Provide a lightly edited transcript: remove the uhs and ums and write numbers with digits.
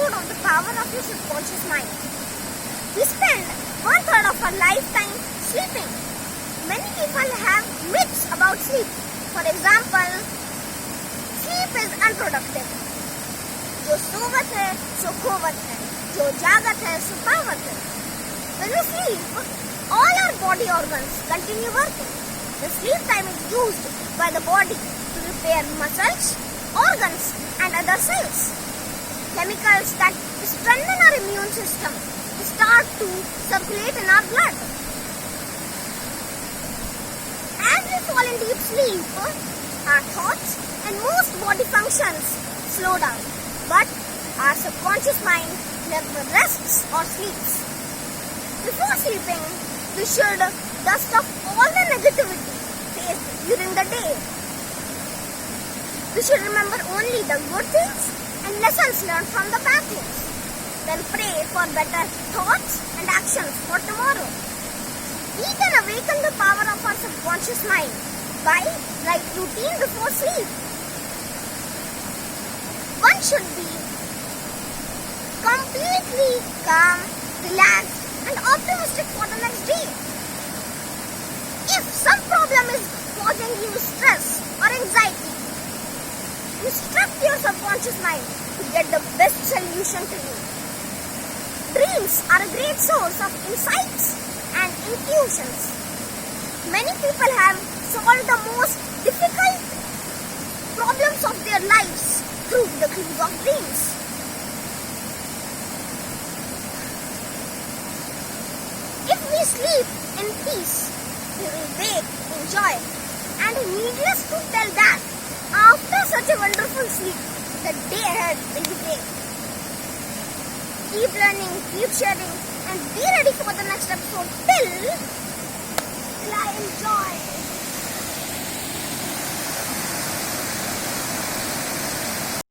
episode of the power of your subconscious mind. We spend 1/3 of our lifetime sleeping. Many people have myths about sleep. For example, sleep is unproductive. जो सोवत है सो खोवत है, जो जागत है सो पावत है. When we sleep, all our body organs continue working. The sleep time is used by the body to repair muscles, organs and other cells. Chemicals that strengthen our immune system start to circulate in our blood. As we fall in deep sleep, our thoughts and most body functions slow down. But our subconscious mind never rests or sleeps. Before sleeping, we should dust off all the negativity faced during the day. We should remember only the good things and lessons learned from the bad things. Then pray for better thoughts and actions for tomorrow. We can awaken the power of our subconscious mind by right routine before sleep. One should be completely calm, relaxed and optimistic for the next day. If some problem is causing you stress or anxiety, instruct your subconscious mind to get the best solution to you. Dreams are a great source of insights and intuitions. Many people have solved the most difficult problems of their lives through the clues of dreams. If we sleep in peace, we will wake in joy. And needless to tell that, after such a wonderful sleep, the day ahead will be great. Keep learning, keep sharing, and be ready for the next episode. Till I enjoy.